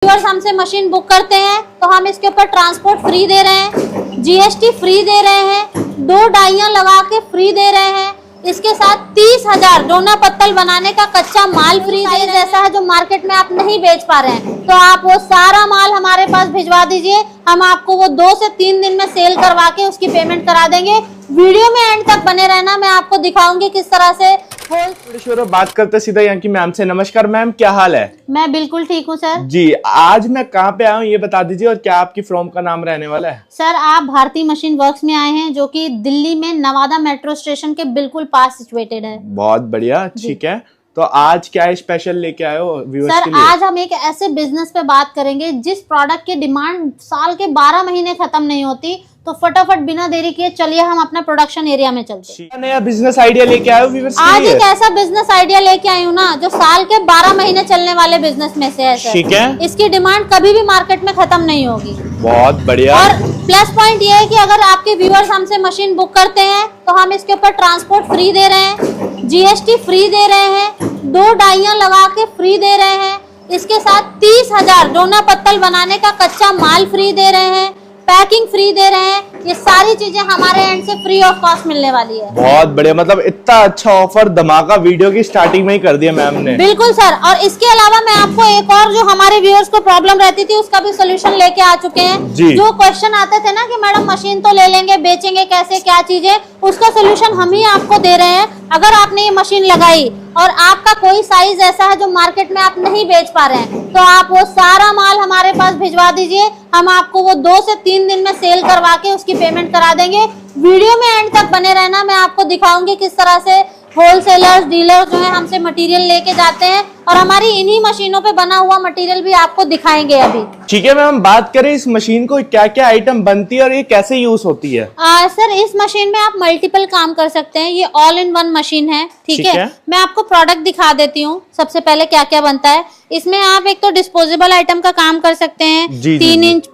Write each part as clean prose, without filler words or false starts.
Viewers हमसे machine book करते हैं तो हम इसके ऊपर ट्रांसपोर्ट फ्री दे रहे हैं, जीएसटी फ्री दे रहे हैं, 2 डाइयां लगा के फ्री दे रहे हैं। इसके साथ 30,000 डोना पत्तल बनाने का कच्चा माल फ्री दे रहे हैं। ऐसा है जो मार्केट में आप नहीं बेच पा रहे हैं तो आप वो सारा माल हमारे पास भिजवा दीजिए, हम आपको वो 2 से 3 दिन में सेल करवा के उसकी पेमेंट करा देंगे। वीडियो में एंड तक बने रहना, मैं आपको दिखाऊंगी किस तरह से बात करते सीधा यहाँ की मैम से। नमस्कार मैम, क्या हाल है? मैं बिल्कुल ठीक हूँ सर जी। आज मैं कहाँ पे आया हूँ ये बता दीजिए, और क्या आपकी फर्म का नाम रहने वाला है? सर आप भारती मशीन वर्क्स में आए हैं जो कि दिल्ली में नवादा मेट्रो स्टेशन के बिल्कुल पास सिचुएटेड है। बहुत बढ़िया, ठीक है। तो आज क्या स्पेशल लेके आए हो व्यूअर्स सर के लिए? आज हम एक ऐसे बिजनेस पे बात करेंगे जिस प्रोडक्ट की डिमांड साल के 12 महीने खत्म नहीं होती, तो फटाफट बिना देरी किए चलिए हम अपना प्रोडक्शन एरिया में चलते हैं। नया बिजनेस आइडिया लेके आए हो व्यूअर्स के आज लिए? एक ऐसा बिजनेस आइडिया लेके आई हूँ ना जो साल के 12 महीने चलने वाले बिजनेस में से है सर। ठीक है। इसकी डिमांड कभी भी मार्केट में खत्म नहीं होगी। बहुत बढ़िया। और प्लस पॉइंट ये है कि अगर आपके व्यूअर्स हमसे मशीन बुक करते हैं तो हम इसके ऊपर ट्रांसपोर्ट फ्री दे रहे हैं, जीएसटी फ्री दे रहे हैं, 2 डाइयां लगा के फ्री दे रहे हैं। इसके साथ 30,000 डोना पत्तल बनाने का कच्चा माल फ्री दे रहे हैं, पैकिंग फ्री दे रहे हैं। ये सारी चीजें हमारे एंड से फ्री ऑफ कॉस्ट मिलने वाली है। बहुत बढ़िया, मतलब इतना अच्छा ऑफर धमाका वीडियो की स्टार्टिंग में ही कर दिया मैम ने। बिल्कुल सर। और इसके अलावा मैं आपको एक और जो हमारे व्यूअर्स को प्रॉब्लम रहती थी उसका भी सोल्यूशन लेके आ चुके हैं। जो क्वेश्चन आते थे ना कि मैडम मशीन तो ले लेंगे, बेचेंगे कैसे, क्या चीजें, उसका सोल्यूशन हम ही आपको दे रहे हैं। अगर आपने ये मशीन लगाई और आपका कोई साइज ऐसा है जो मार्केट में आप नहीं बेच पा रहे हैं तो आप वो सारा माल हमारे पास भिजवा दीजिए, हम आपको वो 2 से 3 दिन में सेल करवा के उसकी पेमेंट करा देंगे। वीडियो में एंड तक बने रहना, मैं आपको दिखाऊंगी किस तरह से होलसेलर्स डीलर जो है हमसे मटेरियल लेके जाते हैं और हमारी इन्हीं मशीनों पे बना हुआ मटेरियल भी आपको दिखाएंगे अभी। ठीक है मैम, बात करें इस मशीन को क्या क्या आइटम बनती है और ये कैसे यूज होती है? सर इस मशीन में आप मल्टीपल काम कर सकते हैं, ये ऑल इन वन मशीन है। ठीक है। मैं आपको प्रोडक्ट दिखा देती हूँ। सबसे पहले क्या क्या बनता है इसमें, आप एक तो डिस्पोजेबल आइटम का काम कर सकते हैं। 3 इंच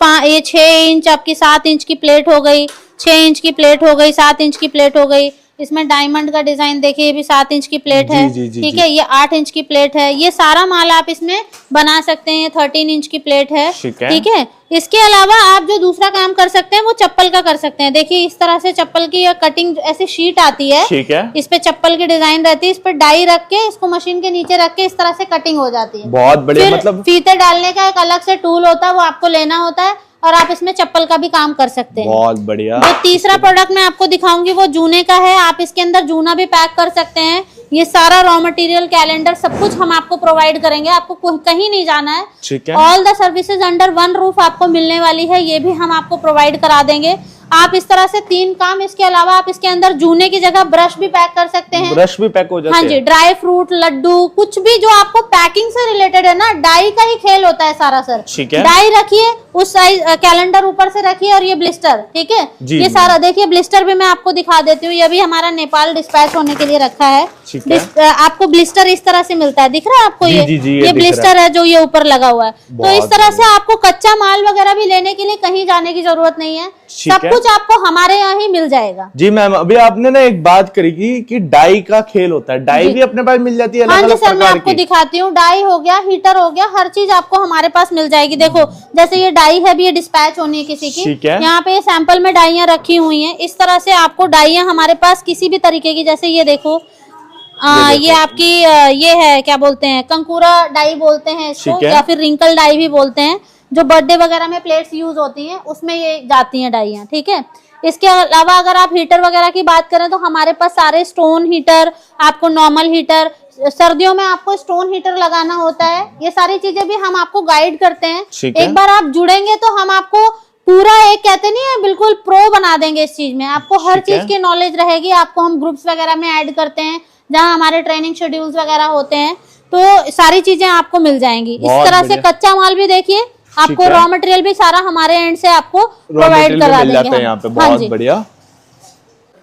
6 इंच आपकी 7 इंच की प्लेट हो गई, 6 इंच की प्लेट हो गई, 7 इंच की प्लेट हो गई। इसमें डायमंड का डिजाइन देखिए, ये भी 7 इंच की प्लेट है। ठीक है, ये 8 इंच की प्लेट है। ये सारा माल आप इसमें बना सकते हैं। 13 इंच की प्लेट है। ठीक है। इसके अलावा आप जो दूसरा काम कर सकते हैं वो चप्पल का कर सकते हैं। देखिए इस तरह से चप्पल की कटिंग ऐसी शीट आती है। ठीक है। इस पे चप्पल की डिजाइन रहती है, इस पे डाई रख के इसको मशीन के नीचे रख के इस तरह से कटिंग हो जाती है। बहुत बढ़िया। मतलब फीते डालने का एक अलग से टूल होता है, वो आपको लेना होता है और आप इसमें चप्पल का भी काम कर सकते हैं। बहुत बढ़िया। जो तीसरा प्रोडक्ट मैं आपको दिखाऊंगी वो जूने का है। आप इसके अंदर जूना भी पैक कर सकते हैं। ये सारा रॉ मटेरियल, कैलेंडर, सब कुछ हम आपको प्रोवाइड करेंगे, आपको कहीं नहीं जाना है। ठीक है। All the services under one roof आपको मिलने वाली है, ये भी हम आपको प्रोवाइड करा देंगे। आप इस तरह से 3 काम। इसके अलावा आप इसके अंदर जूने की जगह ब्रश भी पैक कर सकते हैं। ब्रश भी पैक हो जाते हैं? हाँ जी। ड्राई फ्रूट, लड्डू, कुछ भी जो आपको पैकिंग से रिलेटेड है ना, डाई का ही खेल होता है सारा सर। ठीक है। डाई रखिए, उस साइज कैलेंडर ऊपर से रखिए, और ये ब्लिस्टर। ठीक है। ये सारा देखिए, ब्लिस्टर भी मैं आपको दिखा देती हूँ। ये भी हमारा नेपाल डिस्पैच होने के लिए रखा है। आपको ब्लिस्टर इस तरह से मिलता है, दिख रहा है आपको? ये ब्लिस्टर है जो ये ऊपर लगा हुआ है। तो इस तरह से आपको कच्चा माल वगैरह भी लेने के लिए कहीं जाने की जरूरत नहीं है, सब कुछ आपको हमारे यहाँ ही मिल जाएगा। जी मैम, अभी आपने ना एक बात करी कि डाई का खेल होता है, डाई भी अपने पास मिल जाती है? हाँ जी सर, मैं आपको दिखाती हूँ। डाई हो गया, हीटर हो गया, हर चीज आपको हमारे पास मिल जाएगी। देखो जैसे ये डाई है, ये डिस्पैच होनी है किसी की, यहाँ पे सैंपल में डाइयां रखी हुई हैं। इस तरह से आपको डाइयां हमारे पास किसी भी तरीके की, जैसे ये देखो ये आपकी ये है, क्या बोलते हैं, कंकूरा डाई बोलते हैं इसको, या फिर रिंकल डाई भी बोलते हैं। जो बर्थडे वगैरह में प्लेट्स यूज होती हैं उसमें ये जाती हैं डाइयां। ठीक है। इसके अलावा अगर आप हीटर वगैरह की बात करें तो हमारे पास सारे स्टोन हीटर, आपको नॉर्मल हीटर, सर्दियों में आपको स्टोन हीटर लगाना होता है, ये सारी चीजें भी हम आपको गाइड करते हैं। एक बार आप जुड़ेंगे तो हम आपको पूरा एक, कहते नहीं है, बिल्कुल प्रो बना देंगे इस चीज में। आपको हर चीज की नॉलेज रहेगी। आपको हम ग्रुप्स वगैरह में ऐड करते हैं जहाँ हमारे ट्रेनिंग शेड्यूल्स वगैरह होते हैं, तो सारी चीजें आपको मिल जाएंगी। इस तरह से कच्चा माल भी देखिए, आपको रॉ मटेरियल भी सारा हमारे एंड से आपको प्रोवाइड करा देंगे यहाँ पे। बहुत बढ़िया।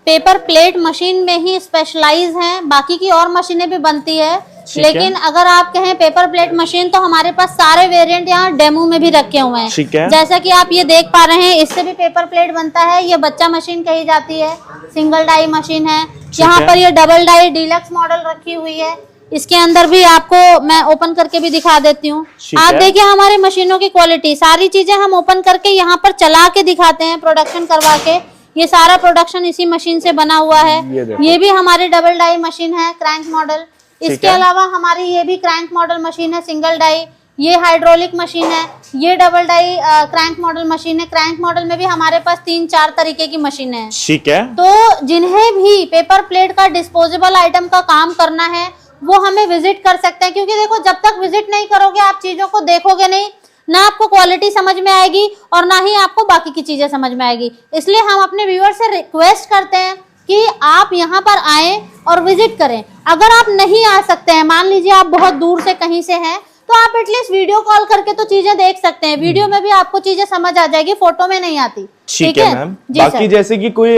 पेपर प्लेट मशीन में ही स्पेशलाइज हैं, बाकी की और मशीनें भी बनती है, लेकिन अगर आप कहें पेपर प्लेट मशीन तो हमारे पास सारे वेरिएंट यहाँ डेमो में भी रखे हुए हैं। जैसा कि आप ये देख पा रहे हैं, इससे भी पेपर प्लेट बनता है। ये बच्चा मशीन कही जाती है, सिंगल डाई मशीन है। यहाँ पर ये डबल डाई डीलक्स मॉडल रखी हुई है। इसके अंदर भी आपको मैं ओपन करके भी दिखा देती हूँ। आप देखिए हमारी मशीनों की क्वालिटी, सारी चीजें हम ओपन करके यहाँ पर चला के दिखाते हैं, प्रोडक्शन करवा के। ये सारा प्रोडक्शन इसी मशीन से बना हुआ है। ये भी हमारी डबल डाई मशीन है, क्रैंक मॉडल। इसके अलावा हमारी ये भी क्रैंक मॉडल मशीन है, सिंगल डाई। ये हाइड्रोलिक मशीन है, ये double die crank model machine है। क्रैंक मॉडल में भी हमारे पास 3-4 तरीके की मशीन है। ठीक है। तो जिन्हें भी पेपर प्लेट का डिस्पोजेबल आइटम का काम करना है वो हमें विजिट कर सकते हैं, क्योंकि देखो जब तक विजिट नहीं करोगे आप चीजों को देखोगे नहीं, ना आपको क्वालिटी समझ में आएगी और ना ही आपको बाकी की चीजें समझ में आएगी। इसलिए हम अपने व्यूअर से रिक्वेस्ट करते हैं कि आप यहाँ पर आए और विजिट करें। अगर आप नहीं आ सकते हैं, मान लीजिए आप बहुत दूर से कहीं से हैं, तो आप एटलीस्ट वीडियो कॉल करके तो चीजें देख सकते हैं। वीडियो में भी आपको चीजें समझ आ जाएगी, फोटो में नहीं आती। ठीक है मैम। बाकी जैसे कि कोई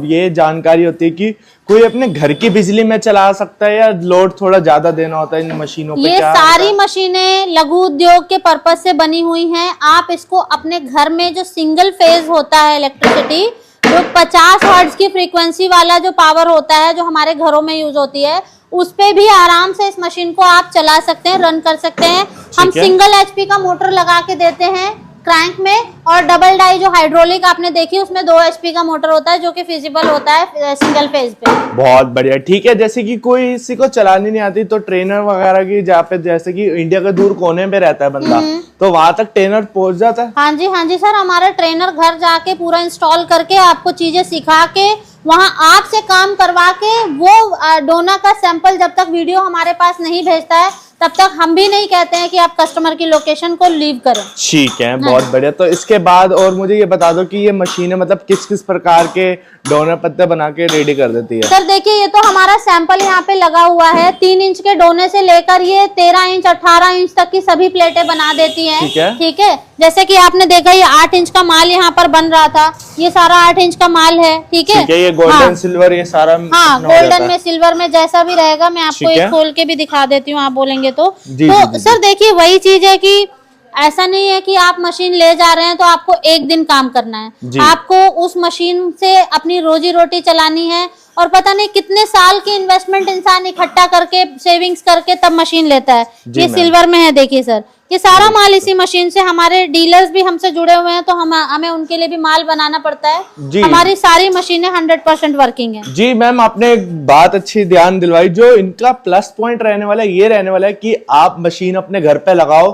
ये जानकारी होती है कि कोई अपने घर की बिजली में चला सकता है या लोड थोड़ा ज्यादा देना होता है इन मशीनों पे? ये सारी मशीनें लघु उद्योग के पर्पज से बनी हुई हैं। आप इसको अपने घर में जो सिंगल फेज होता है इलेक्ट्रिसिटी, जो 50 हर्ट्ज की फ्रीक्वेंसी वाला जो पावर होता है, जो हमारे घरों में यूज होती है, उस पे भी आराम से इस मशीन को आप चला सकते हैं, रन कर सकते हैं। हम सिंगल एचपी का मोटर लगा के देते हैं क्रैंक में, और डबल डाई जो हाइड्रोलिक आपने देखी उसमें 2 HP का मोटर होता है, जो कि फिजिबल होता है सिंगल फेज पे। बहुत बढ़िया। ठीक है। जैसे कि कोई किसी को चलानी नहीं आती तो ट्रेनर वगैरह की, जहाँ पे जैसे कि इंडिया के दूर कोने पे रहता है बंदा, तो वहां तक ट्रेनर पहुंच जाता है? हाँ जी सर, हमारा ट्रेनर घर जाके पूरा इंस्टॉल करके आपको चीजें सिखा के वहां आपसे काम करवा के, वो डोना का सैंपल जब तक वीडियो हमारे पास नहीं भेजता है तब तक हम भी नहीं कहते हैं कि आप कस्टमर की लोकेशन को लीव करें। ठीक है, बहुत बढ़िया। तो इसके बाद और मुझे ये बता दो कि ये मशीनें मतलब किस किस प्रकार के डोनर पत्ते बना के रेडी कर देती है? सर देखिए, ये तो हमारा सैंपल यहाँ पे लगा हुआ है। 3 इंच के डोने से लेकर ये 13 इंच 18 इंच तक की सभी प्लेटें बना देती हैं। ठीक है। जैसे कि आपने देखा ये 8 इंच का माल यहाँ पर बन रहा था, ये सारा 8 इंच का माल है। ठीक है। ये गोल्डन सिल्वर ये सारा? हाँ, गोल्डन में सिल्वर में जैसा भी रहेगा, मैं आपको एक खोल के भी दिखा देती हूँ, आप बोलेंगे तो। सर देखिए, वही चीज है कि ऐसा नहीं है कि आप मशीन ले जा रहे हैं तो आपको एक दिन काम करना है। आपको उस मशीन से अपनी रोजी रोटी चलानी है, और पता नहीं कितने साल की इन्वेस्टमेंट इंसान इकट्ठा करके, सेविंग्स करके तब मशीन लेता है। ये सिल्वर में है, देखिए सर, ये सारा माल इसी मशीन से। हमारे डीलर्स भी हमसे जुड़े हुए हैं, तो हमें उनके लिए भी माल बनाना पड़ता है। हमारी सारी मशीनें 100% वर्किंग है। जी मैम, आपने एक बात अच्छी ध्यान दिलवाई। जो इनका प्लस पॉइंट रहने वाला है, ये रहने वाला है कि आप मशीन अपने घर पे लगाओ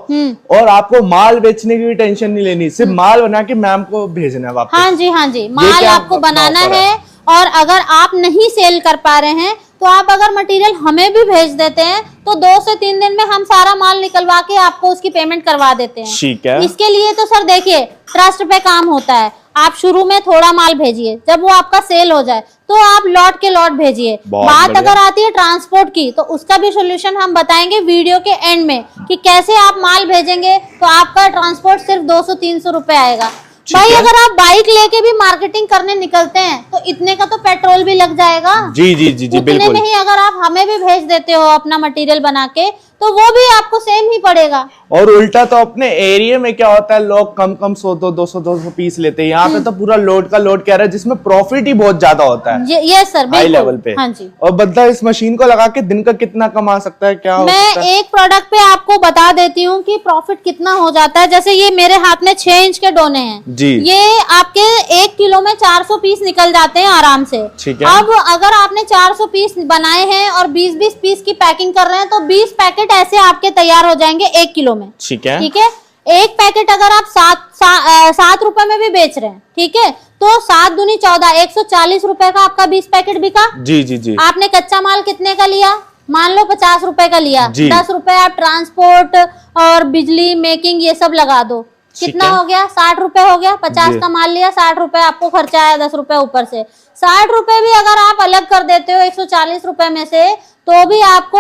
और आपको माल बेचने की भी टेंशन नहीं लेनी, सिर्फ माल बना के मैम को भेजना है वापस। हाँ जी, माल आपको बनाना है। और अगर आप नहीं सेल कर पा रहे हैं तो आप अगर मटेरियल हमें भी भेज देते हैं तो 2 से 3 दिन में हम सारा माल निकलवा के आपको उसकी पेमेंट करवा देते हैं। ठीक है। इसके लिए तो सर देखिए, ट्रस्ट पे काम होता है। आप शुरू में थोड़ा माल भेजिए, जब वो आपका सेल हो जाए तो आप लॉट के लॉट भेजिए। बात अगर आती है ट्रांसपोर्ट की, तो उसका भी सोल्यूशन हम बताएंगे वीडियो के एंड में कि कैसे आप माल भेजेंगे तो आपका ट्रांसपोर्ट सिर्फ 200-300 रुपए आएगा। भाई अगर आप बाइक लेके भी मार्केटिंग करने निकलते हैं तो इतने का तो पेट्रोल भी लग जाएगा। जी उतने में ही अगर आप हमें भी भेज देते हो अपना मटेरियल बना के, तो वो भी आपको सेम ही पड़ेगा। और उल्टा तो अपने एरिया में क्या होता है, लोग कम 100-200 पीस लेते हैं। यहाँ पे तो पूरा लोड का लोड कह रहा है, जिसमें प्रॉफिट ही बहुत ज्यादा होता है। ये सर हाई लेवल पे। हाँ जी। और बंदा इस मशीन को लगा के दिन का कितना कमा सकता है? क्या मैं एक प्रोडक्ट पे आपको बता देती हूँ कि प्रॉफिट कितना हो जाता है। जैसे ये मेरे हाथ में 6 इंच के डोने हैं जी, ये आपके 1 किलो में 400 पीस निकल जाते हैं आराम से। ठीक है। अब अगर आपने 400 पीस बनाए हैं और 20-20 पीस की पैकिंग कर रहे हैं, तो 20 पैकेट ऐसे आपके तैयार हो जाएंगे 1 किलो में। ठीक है। एक पैकेट अगर आप 7 रुपए में भी बेच रहे हैं, ठीक है, तो 7 दूनी 14, 140 रुपए का आपका 20 पैकेट बिका। जी। आपने कच्चा माल कितने का लिया? मान लो 50 रुपए का लिया, 10 रुपए आप ट्रांसपोर्ट और बिजली मेकिंग ये सब लगा दो, कितना हो गया? 60 रुपए हो गया। 50 का माल लिया, 60 रुपए आपको खर्चा आया, 10 रुपए ऊपर से। 60 रुपए भी अगर आप अलग कर देते हो 140 रुपए में से, तो भी आपको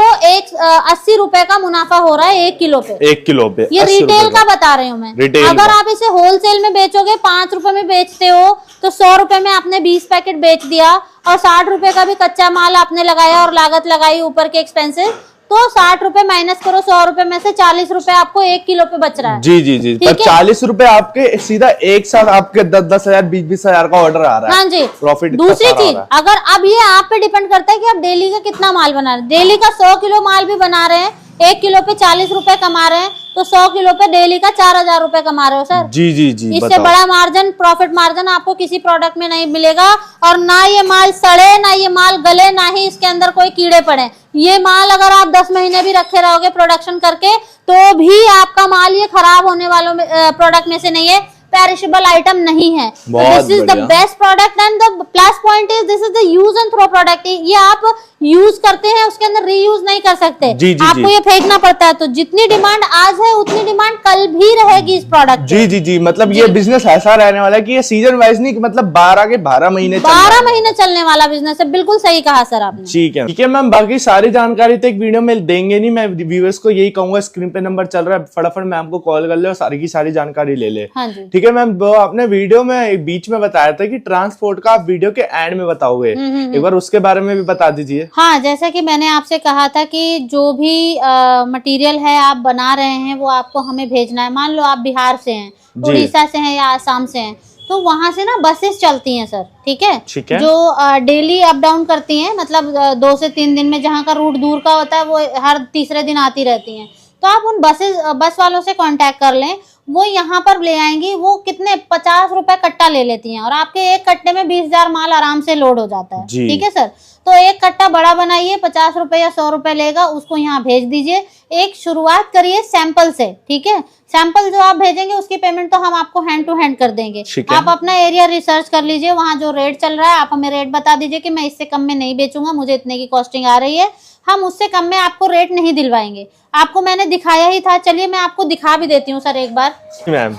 80 रुपए का मुनाफा हो रहा है 1 किलो पे। 1 किलो पे ये रिटेल का बता रही हूँ मैं। अगर आप इसे होलसेल में बेचोगे, 5 रुपए में बेचते हो, तो 100 रुपए में आपने 20 पैकेट बेच दिया, और 60 रुपए का भी कच्चा माल आपने लगाया और लागत लगाई ऊपर के एक्सपेंसेस, तो 60 रुपए माइनस करो 100 रुपए में से 40 रुपए आपको 1 किलो पे बच रहा है। जी जी जी, पर 40 रुपए आपके सीधा एक साथ आपके 10-10 हजार 20-20 हजार का ऑर्डर आ रहा है। हाँ जी। प्रॉफिट। दूसरी चीज, अगर अब ये आप पे डिपेंड करता है कि आप डेली का कितना माल बना रहे हैं। डेली का 100 किलो माल भी बना रहे हैं, 1 किलो पे 40 रुपए कमा रहे हैं, तो 100 किलो पे डेली का 4000 रुपए कमा रहे हो सर। जी जी जी, इससे बड़ा मार्जिन, प्रॉफिट मार्जिन आपको किसी प्रोडक्ट में नहीं मिलेगा। और ना ये माल सड़े, ना ये माल गले, ना ही इसके अंदर कोई कीड़े पड़े। ये माल अगर आप 10 महीने भी रखे रहोगे प्रोडक्शन करके, तो भी आपका माल ये खराब होने वालों में प्रोडक्ट में से नहीं है, पेरिशेबल आइटम नहीं है। This is the best product and the plus point is this is the use and throw product. ये आप यूज करते हैं, उसके अंदर रीयूज नहीं कर सकते। जी, जी, आपको जी। ये फेंकना पड़ता है। तो जितनी डिमांड आज है उतनी डिमांड कल भी रहेगी इस प्रोडक्ट। जी जी जी, मतलब ये बिजनेस ऐसा रहने वाला है कि ये सीजन वाइज नहीं, मतलब 12 के 12 महीने 12 महीने चलने वाला बिजनेस है। बिल्कुल सही कहा सर आपने। ठीक है मैम, बाकी सारी जानकारी तो एक वीडियो में देंगे नहीं। मैं व्यूअर्स को यही कहूंगा, स्क्रीन पे नंबर चल रहा है, फटाफट मैम को कॉल कर ले और सारी की सारी जानकारी ले ले। हाँ जी। ठीक है मैम, आपने वीडियो में बीच में बताया था कि ट्रांसपोर्ट का आप वीडियो के एंड में बताओगे, एक बार उसके बारे में भी बता दीजिए। हाँ, जैसा कि मैंने आपसे कहा था कि जो भी मटेरियल है आप बना रहे हैं वो आपको हमें भेजना है। मान लो आप बिहार से हैं, उड़ीसा से हैं या आसाम से हैं, तो वहां से ना बसेस चलती हैं सर। ठीक है, जो डेली अप डाउन करती हैं, मतलब 2 से 3 दिन में, जहाँ का रूट दूर का होता है वो हर तीसरे दिन आती रहती हैं। तो आप उन बस वालों से कांटेक्ट कर लें, वो यहाँ पर ले आएंगी। वो कितने 50 रुपए कट्टा ले लेती हैं और आपके एक कट्टे में 20,000 माल आराम से लोड हो जाता है। ठीक है सर, तो एक कट्टा बड़ा बनाइए, 50 रुपए या 100 रुपए लेगा, उसको यहाँ भेज दीजिए। एक शुरुआत करिए सैंपल से। ठीक है, सैंपल जो आप भेजेंगे उसकी पेमेंट तो हम आपको हैंड टू हैंड कर देंगे। आप अपना एरिया रिसर्च कर लीजिए, वहाँ जो रेट चल रहा है आप हमें रेट बता दीजिए कि मैं इससे कम में नहीं बेचूंगा, मुझे इतने की कॉस्टिंग आ रही है। हम उससे कम में आपको रेट नहीं दिलवाएंगे। आपको मैंने दिखाया ही था, चलिए मैं आपको दिखा भी देती हूँ सर एक बार। मैम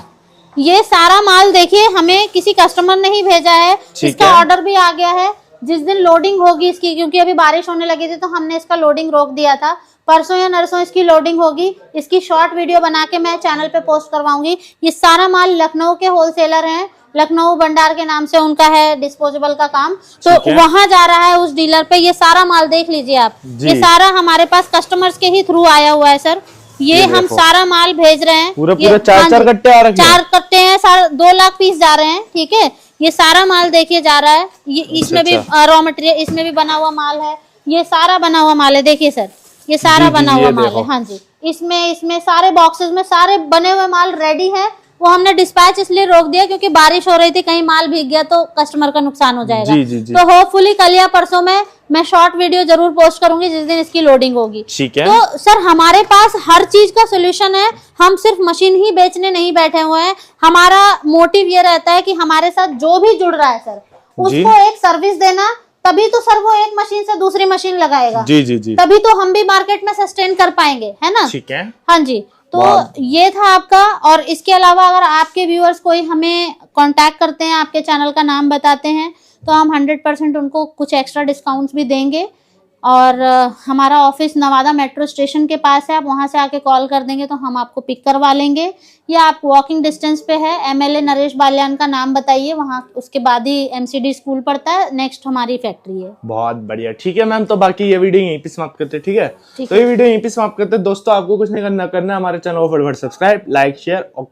ये सारा माल देखिए, हमें किसी कस्टमर ने ही भेजा है, इसका ऑर्डर भी आ गया है। जिस दिन लोडिंग होगी इसकी, क्योंकि अभी बारिश होने लगी थी तो हमने इसका लोडिंग रोक दिया था, परसों या नरसों इसकी लोडिंग होगी। इसकी शॉर्ट वीडियो बना के मैं चैनल पे पोस्ट करवाऊंगी। ये सारा माल लखनऊ के होलसेलर हैं, लखनऊ भंडार के नाम से उनका है डिस्पोजेबल का काम, तो वहां जा रहा है उस डीलर पे। ये सारा माल देख लीजिए आप, ये सारा हमारे पास कस्टमर्स के ही थ्रू आया हुआ है सर। ये हम सारा माल भेज रहे हैं, पूरा 4 कट्टे आ रखे हैं। 4 कट्टे हैं, 2 लाख पीस जा रहे हैं। ठीक है, ये सारा माल देखिए जा रहा है। ये इसमें भी रॉ मटेरियल, इसमें भी बना हुआ माल है। ये सारा बना हुआ माल है, देखिए सर, ये सारा बना हुआ माल है। हाँ जी, इसमें सारे बॉक्सेस में सारे बने हुए माल रेडी है। वो हमने डिस्पैच इसलिए रोक दिया क्योंकि बारिश हो रही थी, कहीं माल भीग गया तो कस्टमर का नुकसान हो जाएगा। तो होपफुली कल या परसों में मैं शॉर्ट वीडियो जरूर पोस्ट करूंगी जिस दिन इसकी लोडिंग होगी। ठीक है, तो सर हमारे पास हर चीज का सोल्यूशन है। हम सिर्फ मशीन ही बेचने नहीं बैठे हुए हैं। हमारा मोटिव ये रहता है कि हमारे साथ जो भी जुड़ रहा है सर, उसको एक सर्विस देना, तभी तो सर वो एक मशीन से दूसरी मशीन लगाएगा। जी जी जी, तभी तो हम भी मार्केट में सस्टेन कर पाएंगे, है ना। ठीक है, हाँ जी, तो ये था आपका। और इसके अलावा अगर आपके व्यूअर्स कोई हमें कांटेक्ट करते हैं, आपके चैनल का नाम बताते हैं, तो हम 100% उनको कुछ एक्स्ट्रा डिस्काउंट्स भी देंगे। और हमारा ऑफिस नवादा मेट्रो स्टेशन के पास है, आप वहां से आके कॉल कर देंगे तो हम आपको पिक करवा लेंगे। या आप वॉकिंग डिस्टेंस पे है, MLA नरेश बाल्यान का नाम बताइए, वहाँ उसके बाद ही MCD स्कूल पड़ता है, नेक्स्ट हमारी फैक्ट्री है। बहुत बढ़िया। ठीक है मैम, तो बाकी ये वीडियो यहीं पे समाप्त करते हैं। ठीक है, तो ये वीडियो यहीं पे समाप्त करते हैं। दोस्तों आपको कुछ नहीं करना, हमारे चैनल को फटाफट सब्सक्राइब, लाइक, शेयर और